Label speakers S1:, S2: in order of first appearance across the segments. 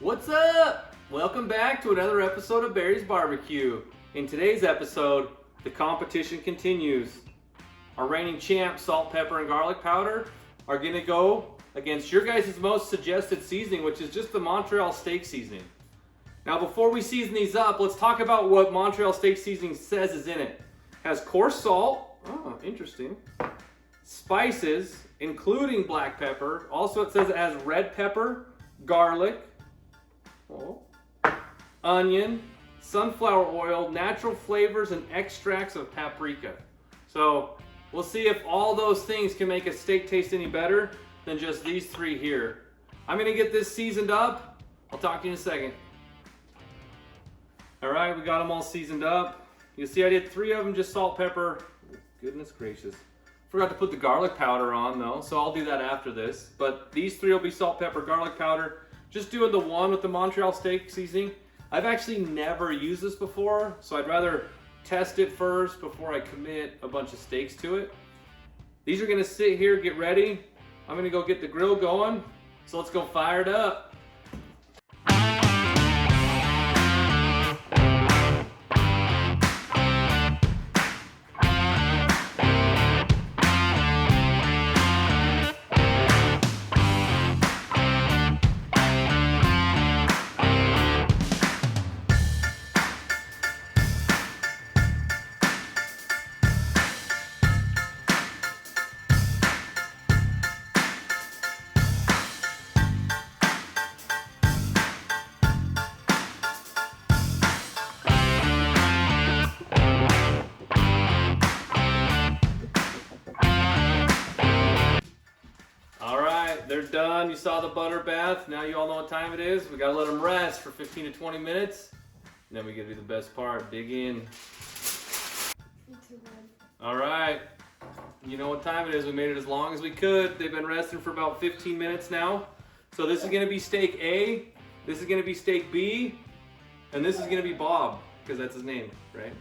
S1: What's up? Welcome back to another episode of Barry's Barbecue. In today's episode, the competition continues. Our reigning champ, salt, pepper, and garlic powder, are gonna go against your guys' most suggested seasoning, which is just the Montreal Steak seasoning. Now, before we season these up, let's talk about what Montreal Steak seasoning says is in it. It has coarse salt, oh, interesting. Spices, including black pepper. Also, it says it has red pepper, garlic, onion, sunflower oil, natural flavors, and extracts of paprika. So we'll see if all those things can make a steak taste any better than just these three here. I'm gonna get this seasoned up. I'll talk to you in a second. All right, we got them all seasoned up. You see I did 3 of them, just salt, pepper. Goodness gracious. Forgot to put the garlic powder on though, so I'll do that after this. But these 3 will be salt, pepper, garlic powder. Just doing the one with the Montreal Steak seasoning. I've actually never used this before, so I'd rather test it first before I commit a bunch of steaks to it. These are gonna sit here, get ready. I'm gonna go get the grill going, so let's go fire it up. They're done. You saw the butter bath. Now you all know what time it is. We gotta let them rest for 15 to 20 minutes. And then we gotta do the best part, dig in. All right. You know what time it is. We made it as long as we could. They've been resting for about 15 minutes now. So this is gonna be steak A, this is gonna be steak B, and this is gonna be Bob, because that's his name, right?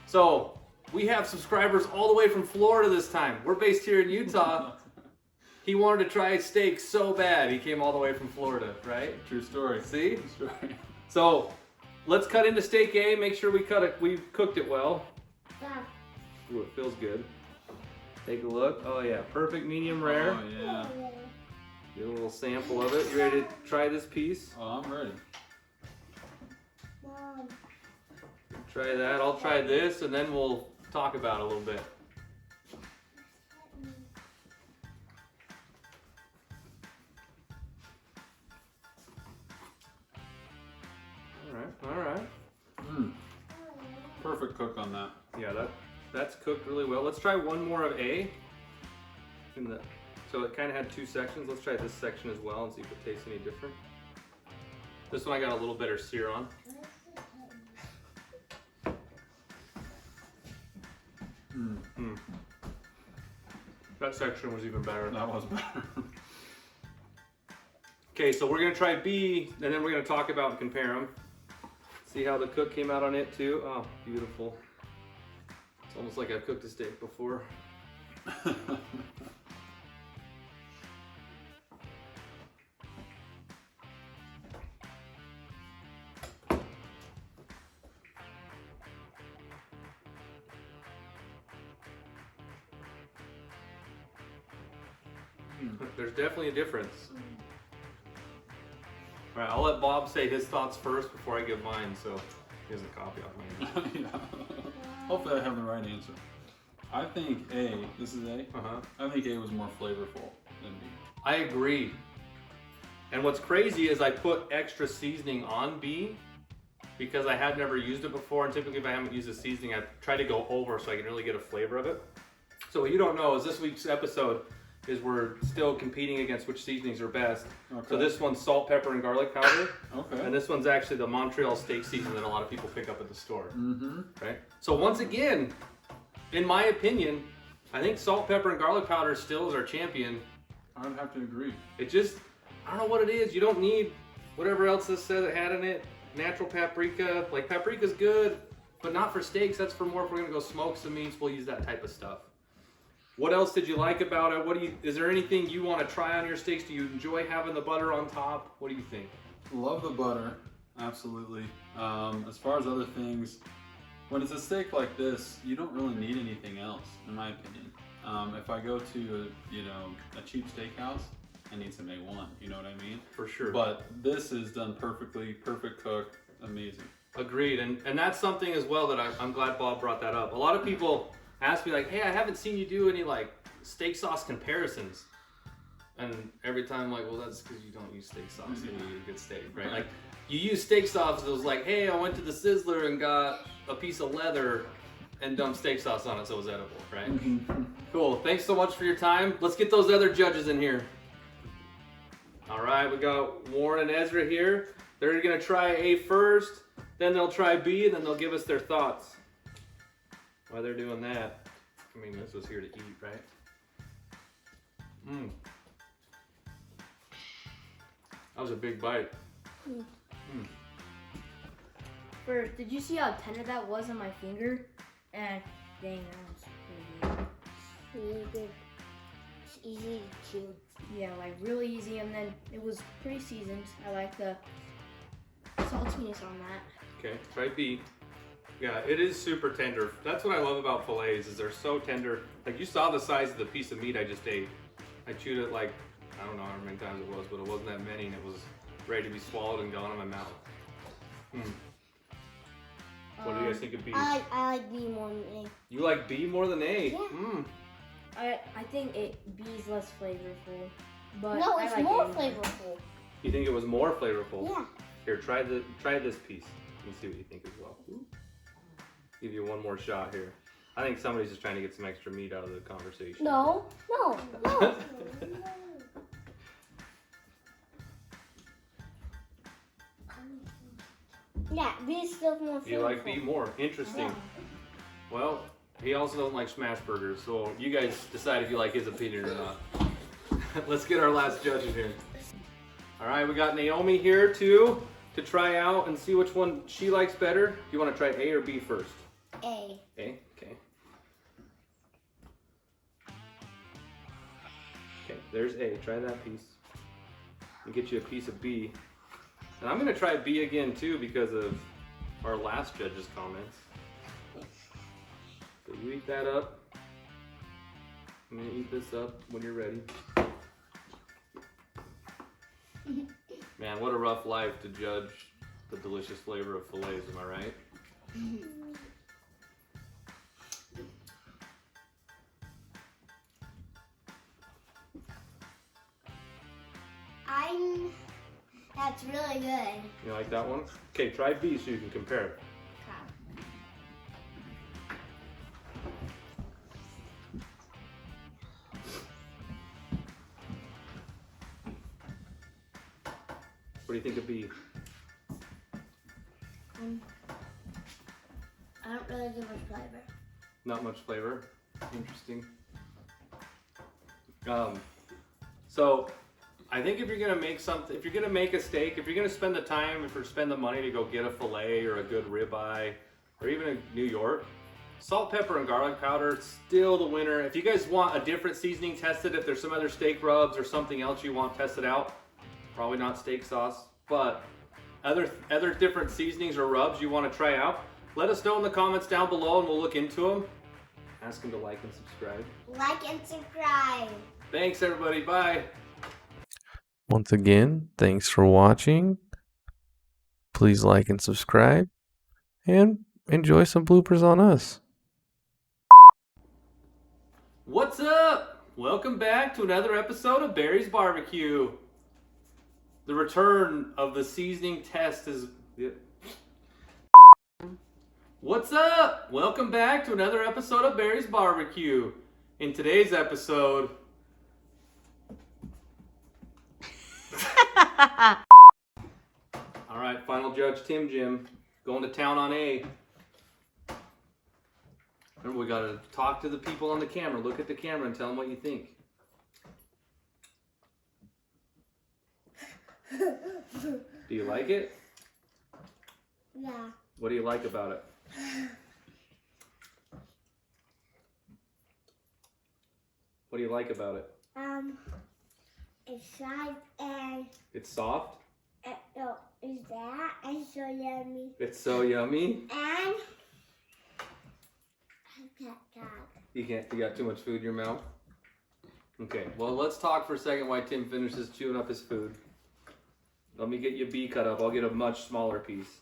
S1: So we have subscribers all the way from Florida this time. We're based here in Utah. He wanted to try steak so bad, he came all the way from Florida, right?
S2: True story.
S1: See?
S2: True story.
S1: So, let's cut into steak A, make sure we've cooked it well. Ooh, it feels good. Take a look. Oh yeah, perfect medium rare.
S2: Oh yeah.
S1: Get a little sample of it. You ready to try this piece?
S2: Oh, I'm ready.
S1: Try that, I'll try this, and then we'll talk about it a little bit. All right.
S2: Perfect cook on that.
S1: Yeah, that's cooked really well. Let's try one more of A. So it kind of had 2 sections. Let's try this section as well and see if it tastes any different. This one I got a little better sear on. That section was even better.
S2: That was better.
S1: Okay, so we're gonna try B, and then we're gonna talk about and compare them. See how the cook came out on it too? Oh, beautiful. It's almost like I've cooked a steak before. There's definitely a difference. All right, I'll let Bob say his thoughts first before I give mine, so he has a copy of mine.
S2: Yeah. Hopefully I have the right answer. I think A, this is A? I think A was more flavorful than B.
S1: I agree. And what's crazy is I put extra seasoning on B because I had never used it before, and typically if I haven't used the seasoning, I try to go over so I can really get a flavor of it. So what you don't know is this week's episode is we're still competing against which seasonings are best. Okay. So this one's salt, pepper, and garlic powder.
S2: Okay.
S1: And this one's actually the Montreal Steak seasoning that a lot of people pick up at the store. Right? So once again, in my opinion, I think salt, pepper, and garlic powder still is our champion.
S2: I would have to agree.
S1: It just, I don't know what it is. You don't need whatever else this says it had in it. Natural paprika. Like, paprika's good, but not for steaks. That's for more if we're gonna go smoke some meats, we'll use that type of stuff. What else did you like about it? Is there anything you want to try on your steaks? Do you enjoy having the butter on top? What do you think?
S2: Love the butter, absolutely. As far as other things, when it's a steak like this, you don't really need anything else, in my opinion. If I go to a cheap steakhouse, I need some A1. You know what I mean?
S1: For sure.
S2: But this is done perfectly, perfect cook, amazing.
S1: Agreed, and that's something as well that I'm glad Bob brought that up. A lot of people ask me like, hey, I haven't seen you do any like steak sauce comparisons. And every time I'm like, well, that's because you don't use steak sauce and you eat a good steak, right? Like, you use steak sauce, it was like, hey, I went to the Sizzler and got a piece of leather and dumped steak sauce on it so it was edible, right? Cool, thanks so much for your time. Let's get those other judges in here. All right, we got Warren and Ezra here. They're gonna try A first, then they'll try B, and then they'll give us their thoughts. While they're doing that, I mean, this was here to eat, right? Mmm. That was a big bite.
S3: Mm. First, did you see how tender that was on my finger? And dang, that was pretty good.
S4: Really good. It's easy to chew.
S3: Yeah, like really easy, and then it was pretty seasoned. I like the saltiness on that.
S1: Okay, try B. Yeah, it is super tender. That's what I love about fillets, is they're so tender. Like, you saw the size of the piece of meat I just ate. I chewed it like, I don't know how many times it was, but it wasn't that many, and it was ready to be swallowed and gone in my mouth. What do you guys think of B?
S4: I like B more than A.
S1: You like B more than A?
S4: Yeah.
S3: I think B is less flavorful, but
S4: No,
S3: I
S4: it's
S3: like
S4: more
S3: A
S4: flavorful.
S1: You think it was more flavorful?
S4: Yeah.
S1: Here, try this piece. Let me see what you think as well. Ooh. Give you one more shot here. I think somebody's just trying to get some extra meat out of the conversation.
S4: No. Yeah, B is still more flavorful.
S1: You like B more? Interesting.
S4: Yeah.
S1: Well, he also doesn't like smash burgers, so you guys decide if you like his opinion or not. Let's get our last judge in here. All right, we got Naomi here too to try out and see which one she likes better. Do you want to try A or B first?
S4: A.
S1: A, okay. Okay, there's A. Try that piece. And get you a piece of B. And I'm gonna try B again too because of our last judge's comments. So you eat that up. I'm gonna eat this up when you're ready. Man, what a rough life to judge the delicious flavor of fillets, am I right?
S4: That's really good.
S1: You like that one? Okay, try B so you can compare it. What do you think of B?
S4: I don't really get much flavor.
S1: Not much flavor. Interesting. So I think if you're gonna make something, if you're gonna make a steak, if you're gonna spend the time, if you spend the money to go get a fillet or a good ribeye, or even in New York, salt, pepper, and garlic powder, still the winner. If you guys want a different seasoning tested, if there's some other steak rubs or something else you want tested out, probably not steak sauce, but other different seasonings or rubs you want to try out, let us know in the comments down below and we'll look into them. Ask them to like and subscribe.
S4: Like and subscribe.
S1: Thanks everybody, bye.
S5: Once again, thanks for watching. Please like and subscribe and enjoy some bloopers on us.
S1: What's up? Welcome back to another episode of Barry's Barbecue. The return of the seasoning test is... What's up? Welcome back to another episode of Barry's Barbecue. In today's episode... All right, final judge Tim Jim going to town on A. Remember, we gotta talk to the people on the camera. Look at the camera and tell them what you think. Do you like it?
S4: Yeah.
S1: What do you like about it? What do you like about it?
S4: It's soft and
S1: It's soft?
S4: No, is that? It's so yummy.
S1: It's so yummy.
S4: And I can't talk.
S1: You got too much food in your mouth? Okay, well, let's talk for a second while Tim finishes chewing up his food. Let me get you a bee cut up. I'll get a much smaller piece.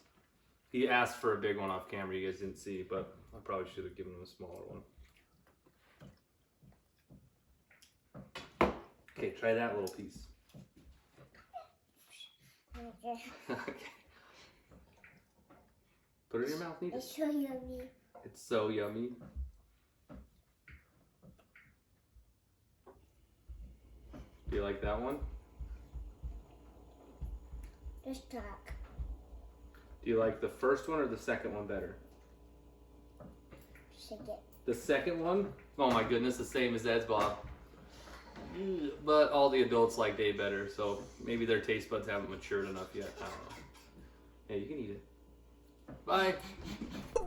S1: He asked for a big one off camera. You guys didn't see, but I probably should have given him a smaller one. Okay, try that little piece.
S4: Okay.
S1: Okay. Put it in your mouth, Nita.
S4: It's so yummy.
S1: It's so yummy. Do you like that one?
S4: Just talk.
S1: Do you like the first one or the second one better?
S4: Shake it.
S1: The second one? Oh my goodness, the same as Ed's, Bob. But all the adults like Dave better, so maybe their taste buds haven't matured enough yet. I don't know. Yeah, you can eat it. Bye.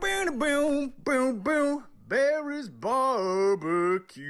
S6: Boom, boom, boom, boom. Barry's barbecue.